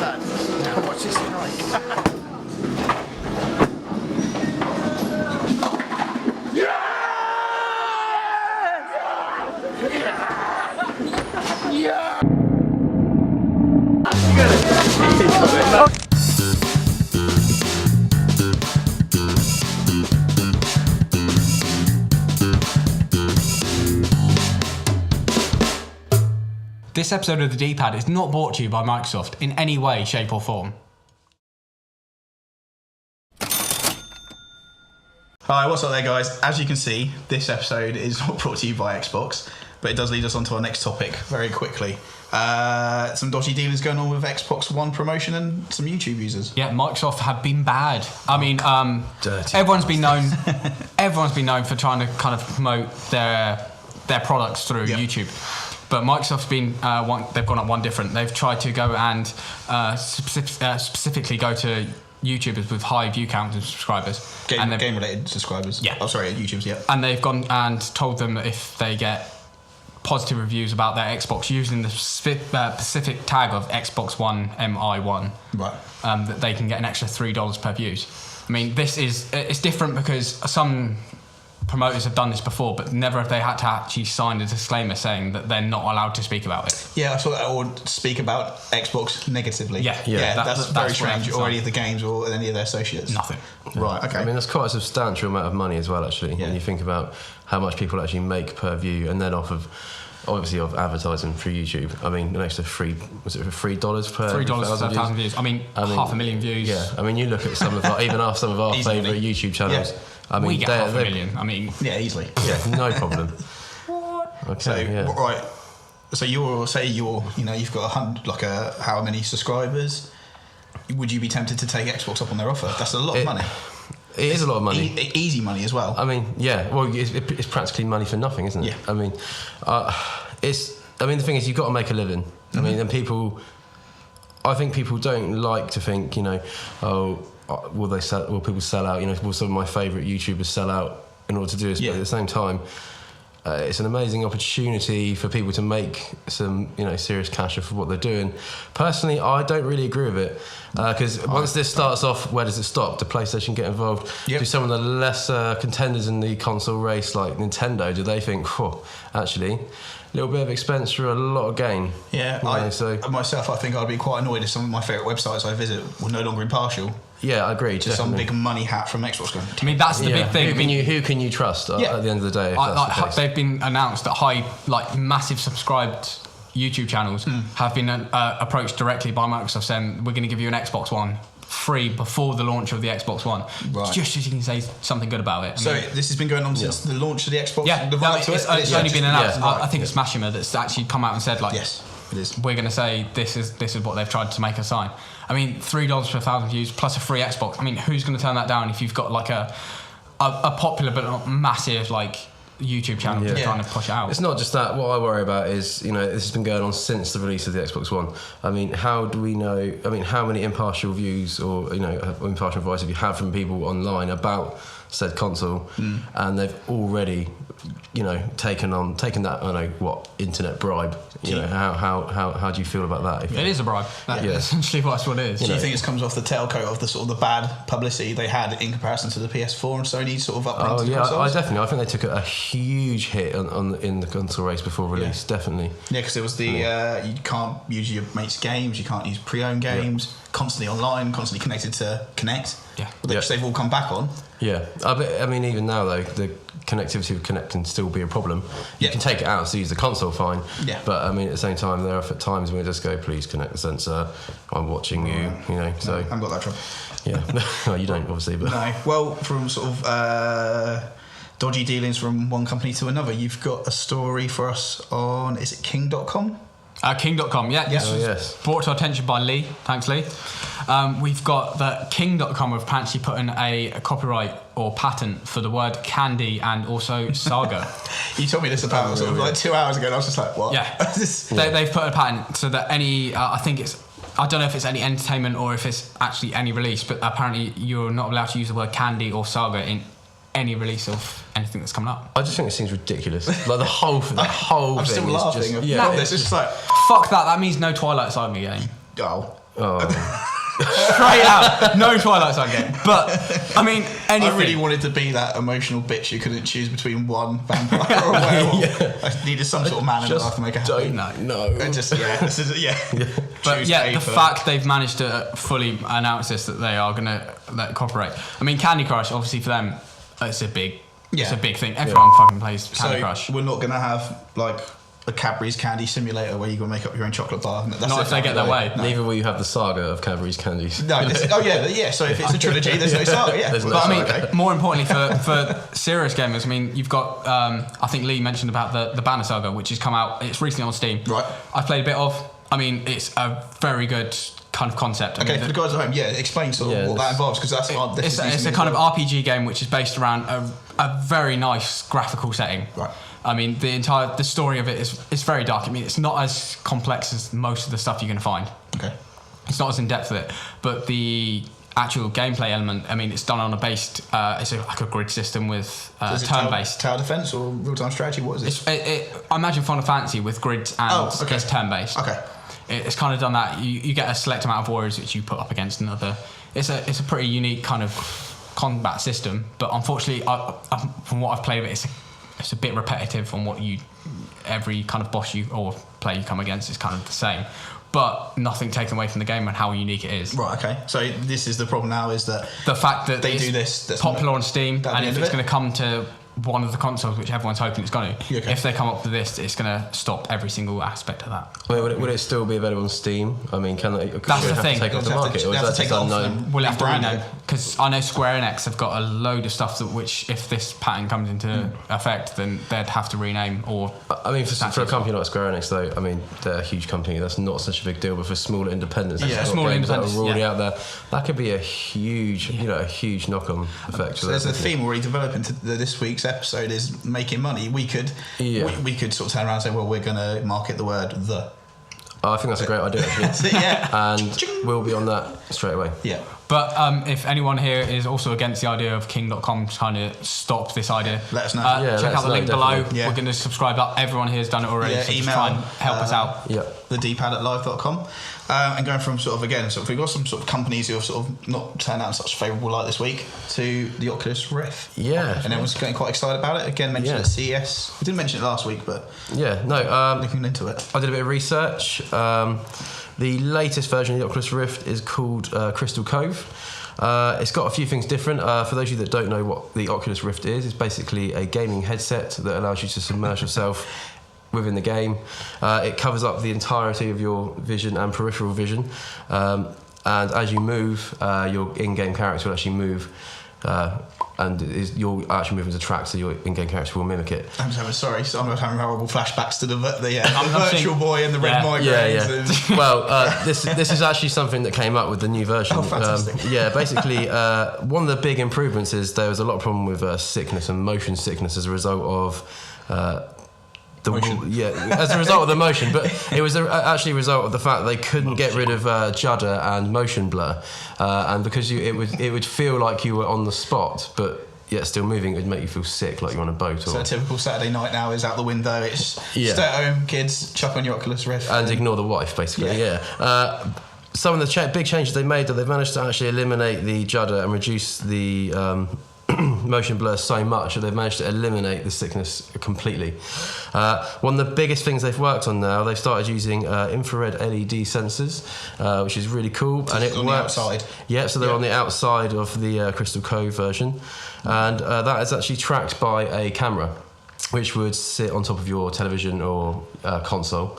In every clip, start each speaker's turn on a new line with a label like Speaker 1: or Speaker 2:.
Speaker 1: done. Now watch this strike.
Speaker 2: This episode of The D-Pad is not brought to you by Microsoft in any way, shape or form.
Speaker 3: Hi, what's up there guys? As you can see, this episode is not brought to you by Xbox, but it does lead us on to our next topic very quickly. Some dodgy dealings going on with Xbox One promotion and some YouTube users.
Speaker 2: Yeah, Microsoft have been bad. I mean,
Speaker 3: Dirty.
Speaker 2: everyone's been known for trying to kind of promote their products through YouTube. But Microsoft's been they've gone up one different. They've tried to go and specifically go to YouTubers with high view counts and subscribers.
Speaker 3: Game-related subscribers.
Speaker 2: Yeah.
Speaker 3: Oh, sorry, YouTubers, yeah.
Speaker 2: And they've gone and told them that if they get positive reviews about their Xbox using the specific tag of Xbox One MI1,
Speaker 3: right,
Speaker 2: that they can get an extra $3 per views. I mean, it's different because some promoters have done this before, but never have they had to actually sign a disclaimer saying that they're not allowed to speak about it.
Speaker 3: Yeah, I saw that, or speak about Xbox negatively.
Speaker 2: Yeah,
Speaker 3: that's very strange. Or any of the games or any of their associates.
Speaker 2: Nothing.
Speaker 3: Right, okay.
Speaker 4: I mean, that's quite a substantial amount of money as well, actually,
Speaker 3: Yeah.
Speaker 4: when you think about how much people actually make per view, and then off of advertising through YouTube. I mean, an extra $3 per
Speaker 2: $3 per 1,000 views. I mean, 500,000 views.
Speaker 4: Yeah, I mean, you look at some of our favourite YouTube channels.
Speaker 3: Yeah.
Speaker 4: I mean,
Speaker 2: we get 500,000. I mean,
Speaker 3: yeah, easily.
Speaker 4: Yeah, no problem. Okay,
Speaker 3: So
Speaker 4: yeah.
Speaker 3: right, so you've got 100, how many subscribers? Would you be tempted to take Xbox up on their offer? That's a lot of money.
Speaker 4: It is a lot of money.
Speaker 3: Easy money as well.
Speaker 4: I mean, yeah. Well, it's practically money for nothing, isn't it?
Speaker 3: Yeah.
Speaker 4: I mean, the thing is, you've got to make a living. I mean, and I think people don't like to think, will people sell out? Will some of my favourite YouTubers sell out in order to do this?
Speaker 3: Yeah.
Speaker 4: But at the same time, it's an amazing opportunity for people to make some, serious cash off of what they're doing. Personally, I don't really agree with it because once this starts off, where does it stop? Do PlayStation get involved?
Speaker 3: Yep.
Speaker 4: Do some of the lesser contenders in the console race, like Nintendo, do they think, actually, a little bit of expense for a lot of gain?
Speaker 3: Yeah, myself, I think I'd be quite annoyed if some of my favourite websites I visit were no longer impartial.
Speaker 4: Yeah, I agree.
Speaker 3: Just some big money hat from Xbox going.
Speaker 2: I mean, that's the big thing.
Speaker 4: Who can you trust at the end of the day? If that's the case?
Speaker 2: They've been announced that massive subscribed YouTube channels have been approached directly by Microsoft saying, we're going to give you an Xbox One free before the launch of the Xbox One.
Speaker 3: Right.
Speaker 2: Just as you can say something good about it.
Speaker 3: So this has been going on since the launch of the Xbox?
Speaker 2: Yeah, it's only been announced. I think it's Mashima that's actually come out and said,
Speaker 3: yes, it is.
Speaker 2: We're going to say this is what they've tried to make us sign. I mean, $3 per 1,000 views plus a free Xbox. I mean, who's going to turn that down if you've got a popular but not massive YouTube channel just trying to push it out?
Speaker 4: It's not just that. What I worry about is, this has been going on since the release of the Xbox One. I mean, how do we know? I mean, how many impartial views or impartial advice have you had from people online about said console, and they've already, taken that internet bribe? How do you feel about that?
Speaker 2: It is a bribe. That's essentially that's what it is.
Speaker 3: Do you think it comes off the tailcoat of the sort of the bad publicity they had in comparison to the PS4 and Sony sort of upbringing?
Speaker 4: Oh yeah, I definitely. I think they took a huge hit in the console race before release. Definitely.
Speaker 3: Yeah, because it was the you can't use your mates' games, you can't use pre-owned games, constantly online, constantly connected to Connect.
Speaker 2: Yeah.
Speaker 3: Which they've all come back on.
Speaker 4: Yeah, I mean, even now though, the connectivity with Connect can still be a problem. You can take it out to use the console, fine. Yeah. But I mean, at the same time, there are times when we just go, please connect the sensor. I'm watching you. So
Speaker 3: I haven't got that trouble.
Speaker 4: Yeah, no, you don't obviously, but
Speaker 3: no. Well, from sort of dodgy dealings from one company to another, you've got a story for us on, is it King.com?
Speaker 2: King.com,
Speaker 4: yes.
Speaker 2: Brought to our attention by Lee. Thanks, Lee. We've got that King.com have apparently put in a copyright or patent for the word candy and also saga.
Speaker 3: You told me this about sort of 2 hours ago, and I was just like, what?
Speaker 2: Yeah. They've put a patent so that any, I don't know if it's any entertainment or if it's actually any release, but apparently you're not allowed to use the word candy or saga in any release of anything that's coming up.
Speaker 4: I just think it seems ridiculous. Like the whole
Speaker 3: I'm
Speaker 4: thing
Speaker 3: still
Speaker 4: is
Speaker 3: laughing.
Speaker 4: just...
Speaker 3: This is just like...
Speaker 2: Fuck that. That means no Twilight Saga game.
Speaker 3: Oh,
Speaker 2: Straight out, no Twilight Zone game. But I mean, anything.
Speaker 3: I really wanted to be that emotional bitch who couldn't choose between one vampire or a werewolf. I needed some sort of man in my life to make it happen.
Speaker 4: No.
Speaker 2: But the fact they've managed to fully announce this, that they are going to cooperate. I mean, Candy Crush, obviously for them, it's a big thing. Everyone fucking plays Candy Crush.
Speaker 3: We're not going to have like a Cadbury's candy simulator where you're going to make up your own chocolate bar. That's
Speaker 2: not if they get their way.
Speaker 3: No.
Speaker 4: Neither will you have the saga of Cadbury's candies.
Speaker 3: No, so if it's a trilogy, there's no saga,
Speaker 2: But I mean, more importantly for serious gamers, I mean, you've got, I think Lee mentioned about the Banner Saga, which has come out, it's recently on Steam.
Speaker 3: Right.
Speaker 2: I've played a bit of, I mean, it's a very good kind of concept.
Speaker 3: Okay, for the guys at home, explain sort of what that involves, because that's
Speaker 2: it's a kind of RPG game which is based around a very nice graphical setting.
Speaker 3: Right.
Speaker 2: I mean, the story of it is very dark. I mean, it's not as complex as most of the stuff you're going to find.
Speaker 3: Okay.
Speaker 2: It's not as in depth with it, but the actual gameplay element, I mean, it's done on it's like a grid system with turn-based.
Speaker 3: Tower defense or real-time strategy? What is it?
Speaker 2: I imagine Final Fantasy with grids and it's turn-based.
Speaker 3: Okay.
Speaker 2: It's kind of done that. You get a select amount of warriors which you put up against another. It's a pretty unique kind of combat system, but unfortunately, from what I've played of it, it's a bit repetitive on every kind of boss or player you come against is kind of the same, but nothing taken away from the game and how unique it is.
Speaker 3: Right, okay. So this is the problem now, is that
Speaker 2: the fact that
Speaker 3: they do this, that's
Speaker 2: popular on Steam, and if it's going to come to one of the consoles, which everyone's hoping it's going to, if they come up with this, it's going to stop every single aspect of that.
Speaker 4: Wait, would it still be available on Steam? I mean, can they?
Speaker 2: That's the thing.
Speaker 4: Take it off the market, or is that just unknown?
Speaker 2: We'll have to rename, because I know Square Enix have got a load of stuff which, if this pattern comes into effect, then they'd have to rename. Or
Speaker 4: I mean, for a company like Square Enix, though, I mean, they're a huge company. That's not such a big deal. But for smaller independents,
Speaker 2: smaller independents
Speaker 4: that are already out there, that could be a huge, a huge knock-on effect.
Speaker 3: So there's a theme already developing to this week's episode is making money. We could we could sort of turn around and say, well, we're going to market the word "the."
Speaker 4: I think that's a great idea, actually. And we'll be on that straight away.
Speaker 3: Yeah.
Speaker 2: But if anyone here is also against the idea of King.com to kind of stop this idea,
Speaker 3: let us know.
Speaker 2: Check out the link below.
Speaker 3: Yeah.
Speaker 2: We're going to subscribe up. Everyone here has done it already, so just try and help us out.
Speaker 4: Yeah.
Speaker 3: The dpad@live.com. And going from sort of we've got some sort of companies who have sort of not turned out in such favourable light this week to the Oculus Rift.
Speaker 4: Yeah.
Speaker 3: And everyone's getting quite excited about it. Again, mentioned at CES. We didn't mention it last week, but looking into it.
Speaker 4: I did a bit of research. The latest version of the Oculus Rift is called Crystal Cove. It's got a few things different. For those of you that don't know what the Oculus Rift is, it's basically a gaming headset that allows you to submerge yourself within the game. It covers up the entirety of your vision and peripheral vision. And as you move, your in-game character will actually move. And your actual movements are tracked, so your in-game character will mimic it.
Speaker 3: I'm sorry, so I'm having horrible flashbacks to the virtual boy and the red migraines.
Speaker 4: Yeah. Well, this is actually something that came up with the new version.
Speaker 3: Oh, fantastic.
Speaker 4: Basically, one of the big improvements is there was a lot of problem with sickness and motion sickness as a result of as a result of the motion, but it was actually a result of the fact that they couldn't get rid of judder and motion blur, and because it would feel like you were on the spot, but yet still moving, it would make you feel sick, like you're on a boat.
Speaker 3: So a typical Saturday night now is out the window. It's stay at home, kids, chuck on your Oculus Rift
Speaker 4: and ignore the wife, basically. Some of the big changes they made, that they've managed to actually eliminate the judder and reduce the motion blur so much that they've managed to eliminate the sickness completely. One of the biggest things they've worked on now, they've started using infrared LED sensors, which is really cool.
Speaker 3: So and it works on the outside.
Speaker 4: Yeah, so they're on the outside of the Crystal Cove version, and that is actually tracked by a camera, which would sit on top of your television or console.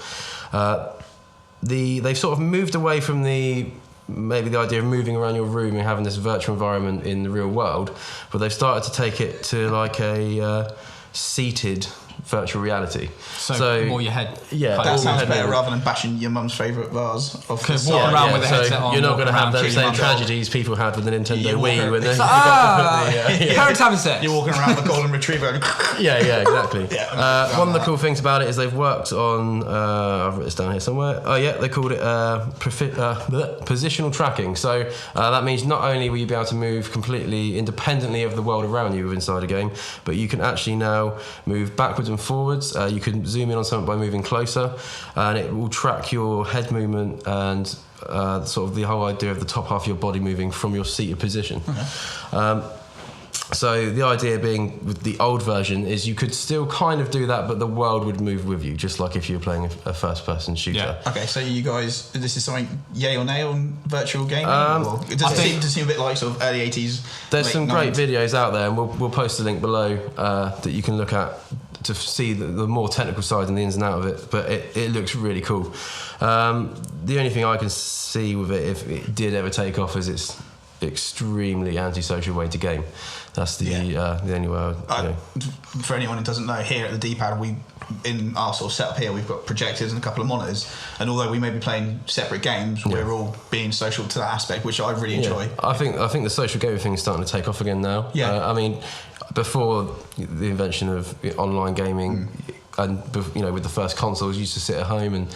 Speaker 4: They've sort of moved away from maybe the idea of moving around your room and having this virtual environment in the real world, but they've started to take it to like a seated virtual reality.
Speaker 2: So more your head.
Speaker 4: Yeah,
Speaker 3: that sounds better rather than bashing your mum's favourite vase off the
Speaker 2: side. Walk around with a headset on.
Speaker 4: You're not going to have those same tragedies people had with the Nintendo Wii when they
Speaker 2: parents haven't sex.
Speaker 3: You're walking around with a golden retriever.
Speaker 4: Yeah, exactly. One of the cool things about it is they've worked on. I've written this down here somewhere. Oh yeah, they called it positional tracking. So that means not only will you be able to move completely independently of the world around you inside a game, but you can actually now move backwards and forwards. You can zoom in on something by moving closer, and it will track your head movement and sort of the whole idea of the top half of your body moving from your seated position. So the idea being with the old version is you could still kind of do that, but the world would move with you, just like if you were playing a first-person shooter.
Speaker 2: Yeah.
Speaker 3: Okay, so you guys, this is something yay or nay on virtual gaming? Or does it seem a bit like sort of early 80s?
Speaker 4: There's some
Speaker 3: 90s?
Speaker 4: great videos out there, and we'll post a link below that you can look at to see the more technical side and the ins and out of it. But it looks really cool. The only thing I can see with it, if it did ever take off, is it's extremely antisocial way to game. That's the only way I would,
Speaker 3: For anyone who doesn't know, here at the D-pad, in our sort of setup here, we've got projectors and a couple of monitors, and although we may be playing separate games, we're all being social to that aspect, which I really enjoy.
Speaker 4: I think the social gaming thing is starting to take off again now. I mean, before the invention of online gaming, and with the first consoles, you used to sit at home and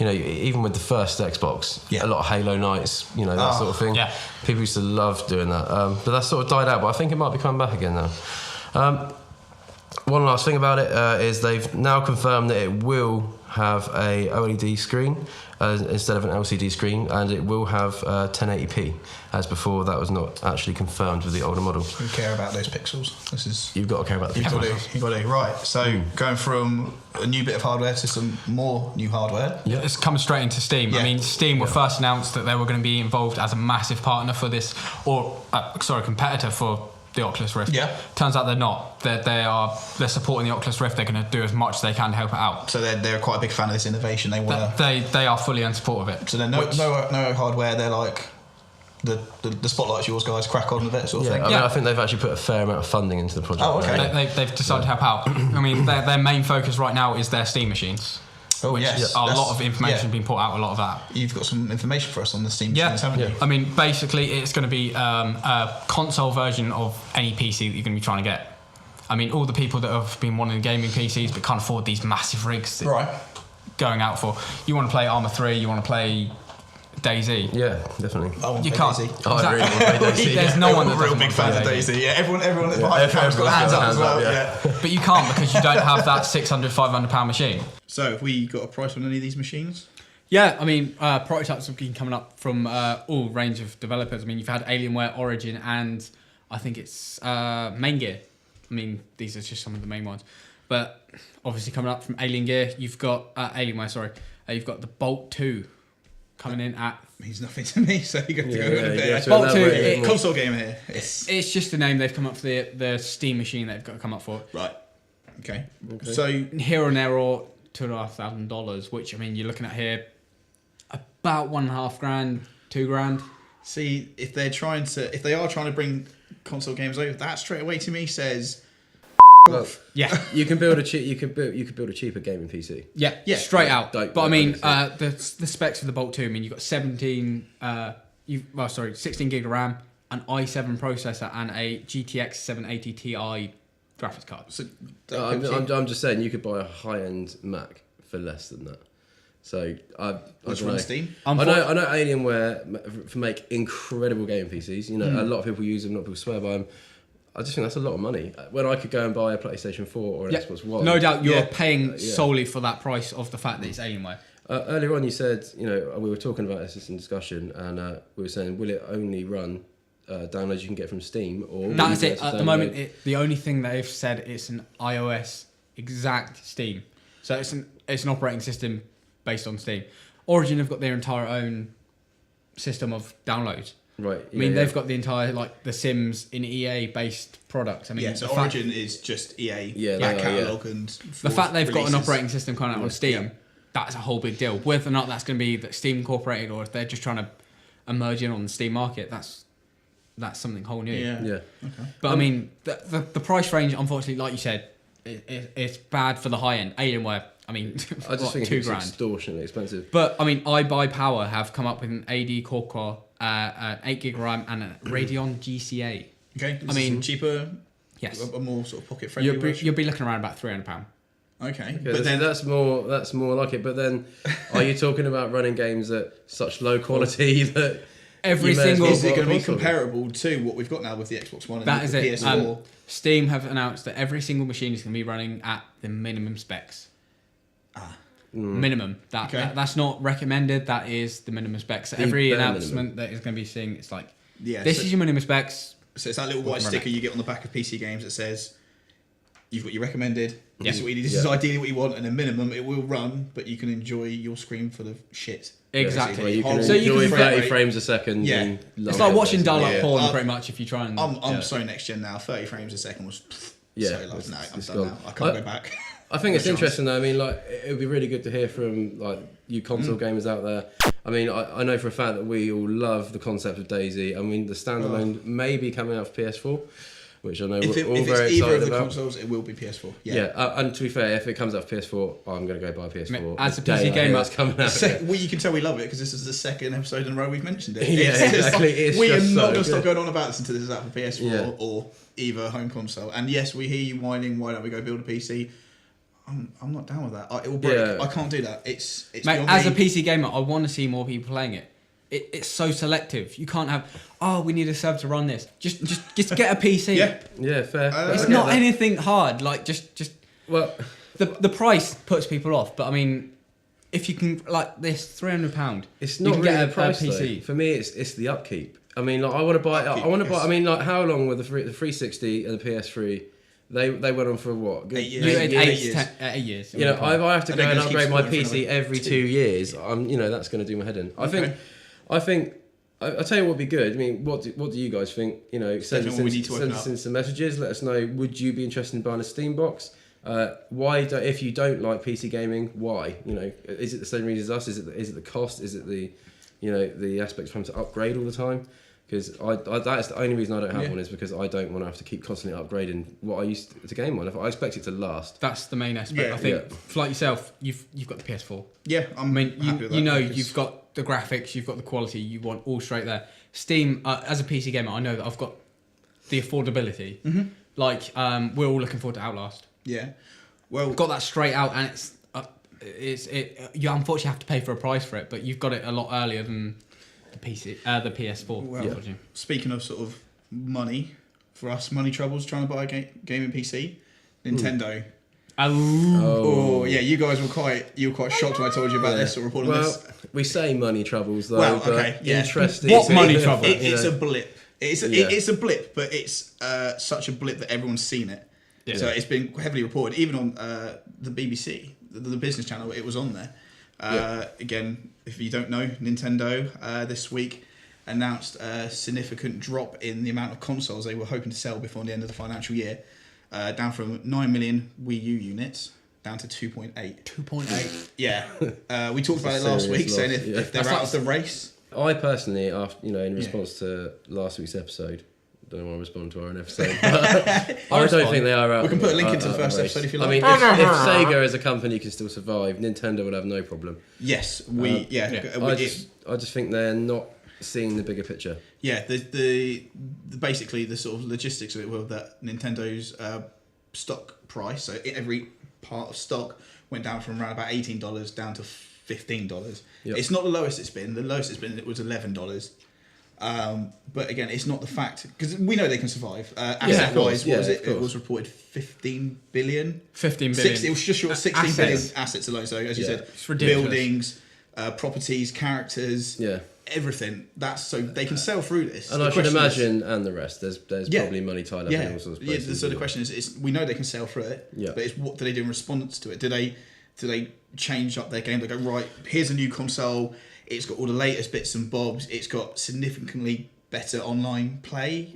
Speaker 4: even with the first Xbox, a lot of Halo nights, that sort of thing. Yeah. People used to love doing that. But that sort of died out, but I think it might be coming back again now. One last thing about it is they've now confirmed that it will have a OLED screen instead of an LCD screen, and it will have 1080p, as before that was not actually confirmed with the older model.
Speaker 3: We care about those pixels. You've
Speaker 4: got to care about the pixels.
Speaker 3: You've got to. Right, so going from a new bit of hardware to some more new hardware.
Speaker 2: Yeah, it's coming straight into Steam. I mean, Steam were first announced that they were going to be involved as a massive partner for this, competitor for the Oculus Rift. Yeah. Turns out they're not. They're supporting the Oculus Rift. They're going to do as much as they can to help it out.
Speaker 3: So they're quite a big fan of this innovation. They want
Speaker 2: to. They are fully in support of it.
Speaker 3: So they're no hardware. They're like the spotlight's yours, guys. Crack on with it, sort of thing.
Speaker 4: I mean, I think they've actually put a fair amount of funding into the project.
Speaker 3: Oh, okay.
Speaker 2: They've decided to help out. I mean, their main focus right now is their Steam machines.
Speaker 3: Oh, yes.
Speaker 2: A lot of information being put out, a lot of that.
Speaker 3: You've got some information for us on the Steam machines, haven't you?
Speaker 2: I mean, basically, it's going to be a console version of any PC that you're going to be trying to get. I mean, all the people that have been wanting gaming PCs but can't afford these massive rigs that going out for. You want to play Arma 3, you want to play DayZ.
Speaker 4: Yeah, definitely.
Speaker 3: You can't.
Speaker 4: DayZ. I really want to play DayZ.
Speaker 2: There's no one that's
Speaker 3: real big fans of DayZ. Yeah, everyone that's behind the camera's got hands up as well. Yeah.
Speaker 2: But you can't because you don't have that £600-500 machine.
Speaker 3: So have we got a price on any of these machines?
Speaker 2: Yeah, I mean, prototypes have been coming up from all range of developers. I mean, you've had Alienware, Origin, and I think it's Main Gear. I mean, these are just some of the main ones. But obviously coming up from Alien Gear, you've got Alienware, you've got the Bolt 2 coming in at...
Speaker 3: Means nothing to me, so you got to go in there.
Speaker 2: Bolt 2,
Speaker 3: console gamer here.
Speaker 2: It's just the name they've come up for the Steam machine they've got to come up for.
Speaker 3: Right. Okay. So
Speaker 2: here and there are $2,500, which I mean you're looking at here about $1,500, $2,000.
Speaker 3: See, if they are trying to bring console games over, that straight away to me says
Speaker 4: you can build a cheaper gaming PC.
Speaker 2: Yeah, straight out. But I mean, the specs of the Bolt 2. I mean, you've got 16 gig of RAM, an i7 processor, and a GTX 780 Ti graphics card. So
Speaker 4: I'm just saying you could buy a high-end Mac for less than that. So
Speaker 3: which one's Steam?
Speaker 4: I know Alienware make incredible gaming PCs. A lot of people use them, a lot of people swear by them. I just think that's a lot of money. When I could go and buy a PlayStation 4 or an Xbox One.
Speaker 2: No doubt you're paying solely for that price of the fact that it's Alienware.
Speaker 4: Earlier on you said, we were talking about this in discussion, and we were saying, will it only run downloads you can get from Steam? Or
Speaker 2: that's it. At the moment, the only thing they've said it's an iOS exact Steam. So it's an operating system based on Steam. Origin have got their entire own system of downloads.
Speaker 4: Right.
Speaker 2: I mean, they've got the entire The Sims in EA-based products. I mean,
Speaker 3: so Origin is just EA back catalogue and
Speaker 2: the fact they've got an operating system coming out on Steam, that's a whole big deal. Whether or not that's going to be Steam incorporated or if they're just trying to emerge in on the Steam market, that's something whole new.
Speaker 3: Yeah.
Speaker 4: Okay.
Speaker 2: But I mean, the price range, unfortunately, like you said, it's bad for the high end. Alienware, I mean,
Speaker 4: I just think it's
Speaker 2: $2,000.
Speaker 4: Extortionately expensive.
Speaker 2: But I mean, iBuyPower have come up with an AD core, 8 gig RAM, and a Radeon GCA.
Speaker 3: Okay. I mean, cheaper.
Speaker 2: Yes.
Speaker 3: A more sort of pocket friendly.
Speaker 2: You'll be looking around about £300.
Speaker 3: Okay.
Speaker 4: But then that's more like it. But then, are you talking about running games at such low quality that
Speaker 2: every single
Speaker 3: is it going to be comparable to what we've got now with the Xbox One and the PS4?
Speaker 2: Steam have announced that every single machine is going to be running at the minimum specs. minimum. That's not recommended. That is the minimum specs. So every announcement that is going to be seeing, it's like, this is your minimum specs.
Speaker 3: So it's that little white sticker you get on the back of PC games that says you've got your recommended. This is ideally what you want, and a minimum it will run, but you can enjoy your screen full of shit.
Speaker 2: Exactly.
Speaker 4: You can enjoy 30 frames a second.
Speaker 3: Yeah.
Speaker 2: It's like watching dial-up porn, pretty much. If you try and,
Speaker 3: I'm so next gen now. 30 frames a second was so low. No, I'm done now. I can't go back.
Speaker 4: I think it's interesting though. I mean, like, it would be really good to hear from like you console gamers out there. I mean, I know for a fact that we all love the concept of DayZ. I mean, the standalone may be coming out for PS4, which I know we're all very excited
Speaker 3: either of the
Speaker 4: about.
Speaker 3: consoles, it will be PS4.
Speaker 4: And to be fair, if it comes out for PS4, I'm going to go buy a PS4.
Speaker 2: As a PC gamer,
Speaker 4: coming out.
Speaker 3: Well, you can tell we love it because this is the second episode in a row we've mentioned it.
Speaker 4: Exactly.
Speaker 3: We are not going to stop going on about this until this is out for PS4 or either home console. And yes, we hear you whining, why don't we go build a PC? I'm not down with that. It will break. I can't do that. It's
Speaker 2: mate, as a PC gamer, I want to see more people playing it. It's so selective. You can't have, we need a sub to run this. Just get a PC.
Speaker 4: Yeah, fair.
Speaker 2: It's not anything hard. Like well, the price puts people off. But I mean, if you can, like this, £300.
Speaker 4: It's not really the price PC. Though. For me, it's the upkeep. I mean, like I want to buy. I mean, like how long were the 360 and the PS3? They went on for what?
Speaker 3: 8 years.
Speaker 2: 8 years.
Speaker 4: You know, I have to go and upgrade my PC every 2 years. That's going to do my head in. I think. I'll tell you what would be good. I mean, what do you guys think? You know, send us in some messages. Let us know. Would you be interested in buying a Steam box? If you don't like PC gaming, why? You know, is it the same reason as us? Is it the cost? Is it the aspects for them to upgrade all the time? Because that's the only reason I don't have one is because I don't want to have to keep constantly upgrading what I used to game on. If I expect it to last.
Speaker 2: That's the main aspect. I think, like yourself, you've got the PS4.
Speaker 3: Yeah, happy with that.
Speaker 2: You know, you've got the graphics, you've got the quality, you want all straight there. Steam, as a PC gamer, I know that I've got the affordability. Mm-hmm. Like, we're all looking forward to Outlast.
Speaker 3: Yeah, well,
Speaker 2: we've got that straight out, and you unfortunately have to pay for a price for it, but you've got it a lot earlier than the PS4.
Speaker 3: Well, speaking of sort of money, for us, money troubles trying to buy a gaming PC, Nintendo. Oh yeah, you guys were quite shocked when I told you about this or reporting this.
Speaker 4: We say money troubles though. Interesting.
Speaker 2: What money trouble?
Speaker 3: It's a blip. It's a blip, but it's such a blip that everyone's seen it. Yeah. So it's been heavily reported, even on the BBC, the business channel. It was on there. Again, if you don't know, Nintendo this week announced a significant drop in the amount of consoles they were hoping to sell before the end of the financial year, down from 9 million Wii U units down to 2.8.
Speaker 2: 2.8.
Speaker 3: Yeah, we talked about it last week, saying if they're out of the race.
Speaker 4: I personally, in response to last week's episode, don't want to respond to our own episode. I don't think they are out.
Speaker 3: We can put a link into the first episode if you like.
Speaker 4: I mean, if Sega as a company can still survive, Nintendo would have no problem.
Speaker 3: Yes,
Speaker 4: I just think they're not seeing the bigger picture.
Speaker 3: Yeah, the basically the sort of logistics of it were that Nintendo's stock price, so every part of stock went down from around about $18 down to $15. Yep. It's not the lowest it's been. The lowest it's been, it was $11. But again, it's not the fact, because we know they can survive. Asset wise, what was it? It was reported 15 billion.
Speaker 2: 15 billion.
Speaker 3: It was just short of 16 billion assets alone. So as you said,
Speaker 2: it's ridiculous.
Speaker 3: Buildings, properties, characters, everything. That's so they can sell through this.
Speaker 4: And I should imagine, and the rest, there's probably money tied up in all sorts of places.
Speaker 3: Yeah. So the question is, we know they can sell through it. Yeah. But it's what do they do in response to it? Do they change up their game? They go, right, here's a new console. It's got all the latest bits and bobs. It's got significantly better online play.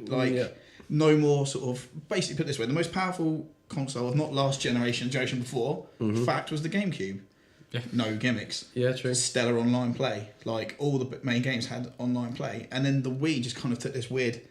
Speaker 3: No more sort of, basically put it this way, the most powerful console of not last generation before, fact was the GameCube. Yeah. No gimmicks.
Speaker 4: Yeah, true.
Speaker 3: Stellar online play. Like all the main games had online play. And then the Wii just kind of took this weird,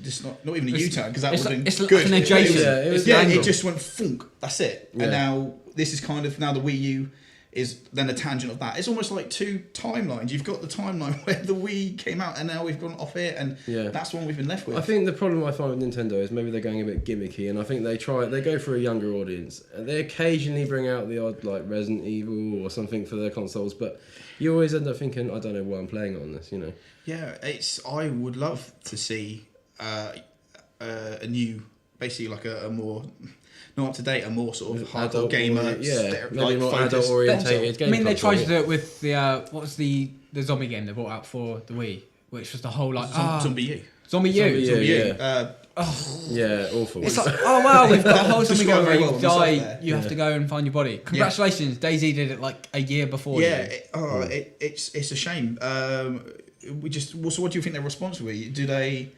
Speaker 3: just not even a U-turn, because that would have been
Speaker 2: it's
Speaker 3: good.
Speaker 2: Like an adjacent.
Speaker 3: It just went thunk. That's it. Yeah. And now this is kind of, now the Wii U is then a tangent of that. It's almost like two timelines. You've got the timeline where the Wii came out and now we've gone off it, and that's the one we've been left with.
Speaker 4: I think the problem I find with Nintendo is maybe they're going a bit gimmicky, and I think they go for a younger audience. They occasionally bring out the odd like Resident Evil or something for their consoles, but you always end up thinking, I don't know why I'm playing it on this, you know.
Speaker 3: Yeah, I would love to see a new, basically like a more not up to date, a more sort of hardcore
Speaker 4: Adult
Speaker 3: gamer,
Speaker 4: maybe more adult orientated game.
Speaker 2: I mean, they tried to
Speaker 4: console.
Speaker 2: do it with the what was the zombie game they brought out for the Wii, which was the whole like
Speaker 3: Zombie U.
Speaker 2: Zombie U.
Speaker 4: Zombie U,
Speaker 3: Yeah.
Speaker 4: Yeah, awful.
Speaker 2: It's like, oh wow, we've got a whole zombie game where
Speaker 3: Describe very
Speaker 2: you
Speaker 3: well myself
Speaker 2: die,
Speaker 3: there.
Speaker 2: you have to go and find your body. Congratulations, Daisy did it like a year before.
Speaker 3: Yeah,
Speaker 2: you.
Speaker 3: it's a shame. So what do you think their response will be?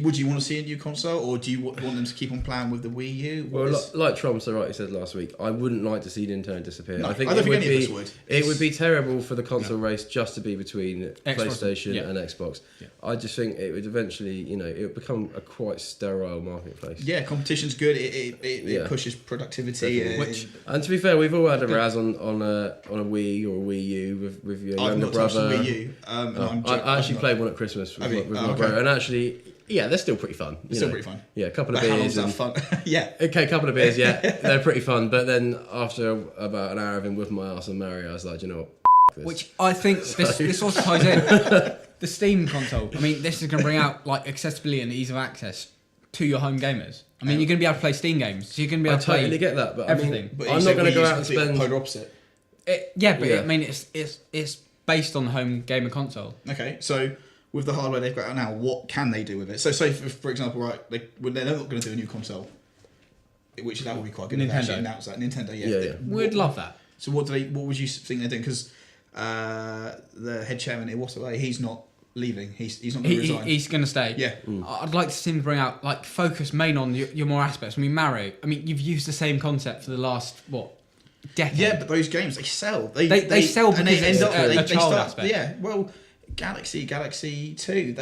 Speaker 3: Would you want to see a new console, or do you want them to keep on playing with the Wii U?
Speaker 4: Well, like Trom so rightly said last week, I wouldn't like to see Nintendo disappear.
Speaker 3: No,
Speaker 4: I think
Speaker 3: I don't
Speaker 4: it
Speaker 3: think
Speaker 4: would
Speaker 3: any of us
Speaker 4: be
Speaker 3: would.
Speaker 4: it would be terrible for the console race just to be between PlayStation and Xbox.
Speaker 2: Yeah.
Speaker 4: I just think it would eventually, it would become a quite sterile marketplace.
Speaker 3: Yeah, competition's good. It pushes productivity.
Speaker 4: And to be fair, we've all had a razz on a Wii or a Wii U with your
Speaker 3: I've
Speaker 4: younger
Speaker 3: not touched the
Speaker 4: brother.
Speaker 3: Wii U.
Speaker 4: I actually played one at Christmas with my
Speaker 3: okay.
Speaker 4: brother, and actually, yeah, they're still pretty fun.
Speaker 3: Still pretty fun.
Speaker 4: Yeah, a couple of
Speaker 3: But how
Speaker 4: beers.
Speaker 3: long's that fun? Yeah.
Speaker 4: Okay, a couple of beers, yeah, they're pretty fun. But then after about an hour of him with my ass on Mario, I was like, you know what, this.
Speaker 2: Which I think this also ties in. The Steam console. I mean, this is going to bring out like accessibility and ease of access to your home gamers. I mean, you're going to be able to play Steam games. So you're going to be able to play
Speaker 4: totally get that, but
Speaker 2: everything.
Speaker 3: But
Speaker 4: I'm not going to go out and spend.
Speaker 3: Polar opposite.
Speaker 2: I mean, it's based on the home gamer console.
Speaker 3: Okay, so with the hardware they've got out now, what can they do with it? So, for example, right, they're not going to do a new console, which that would be quite good. If they actually announce that Nintendo,
Speaker 4: Yeah.
Speaker 2: We'd love that.
Speaker 3: So what would you think they're doing? Because the head chairman, he's not leaving. He's not going to resign.
Speaker 2: He's going to stay.
Speaker 3: Yeah.
Speaker 2: I'd like to see him bring out focus main on your more aspects. I mean, Mario. I mean, you've used the same concept for the last decade.
Speaker 3: Yeah, but those games they sell. They
Speaker 2: sell because
Speaker 3: they
Speaker 2: it's
Speaker 3: end up
Speaker 2: a child aspect.
Speaker 3: Yeah. Well, Galaxy 2,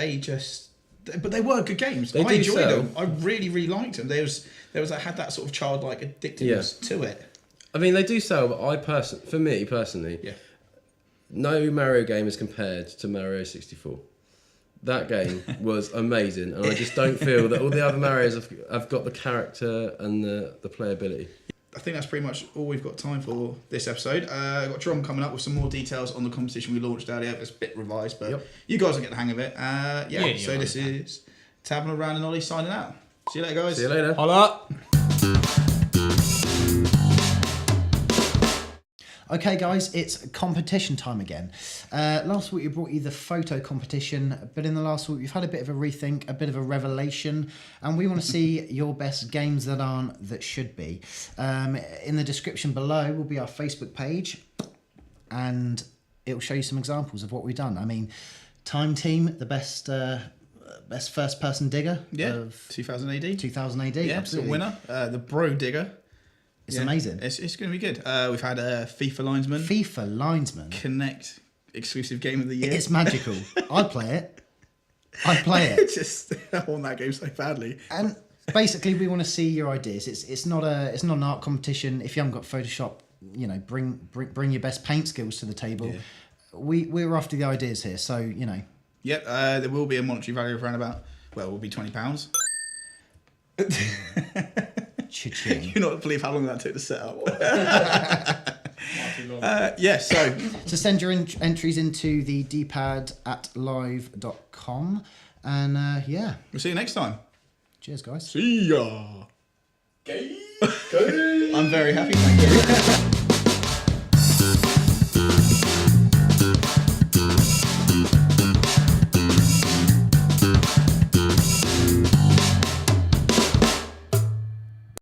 Speaker 3: but they were good games.
Speaker 4: They
Speaker 3: I
Speaker 4: do
Speaker 3: enjoyed
Speaker 4: sell.
Speaker 3: them. I really, really liked them. There was had that sort of childlike addictiveness to it.
Speaker 4: I mean, they do sell, but for me personally, no Mario game is compared to Mario 64. That game was amazing, and I just don't feel that all the other Marios have got the character and the playability.
Speaker 3: I think that's pretty much all we've got time for this episode. I've got Jerome coming up with some more details on the competition we launched earlier. It's a bit revised, but you guys will get the hang of it. So this is Tabner and Rann and Ollie signing out. See you later, guys.
Speaker 4: See you later.
Speaker 2: Holla.
Speaker 1: Okay, guys, it's competition time again. Last week we brought you the photo competition, but in the last week we've had a bit of a rethink, a bit of a revelation, and we want to see your best games that aren't, that should be. In the description below will be our Facebook page, and it will show you some examples of what we've done. I mean, Time Team, the best first-person digger of
Speaker 3: 2000 AD.
Speaker 1: 2000 AD,
Speaker 3: Yeah,
Speaker 1: absolutely.
Speaker 3: the winner, the Bro Digger.
Speaker 1: It's amazing.
Speaker 3: It's going to be good. We've had FIFA Linesman.
Speaker 1: FIFA Linesman.
Speaker 3: Connect exclusive game of the year.
Speaker 1: It's magical. I'd play it.
Speaker 3: I want that game so badly.
Speaker 1: And basically, we want to see your ideas. It's not an art competition. If you haven't got Photoshop, bring your best paint skills to the table. Yeah. We're after the ideas here, so
Speaker 3: Yep. There will be a monetary value of around about. Well, it will be £20.
Speaker 1: Cha-ching.
Speaker 3: You're not believe how long that took to set up. So
Speaker 1: send your entries into the dpad@live.com, and
Speaker 3: we'll see you next time.
Speaker 1: Cheers, guys.
Speaker 3: See ya. I'm very happy. Thank you.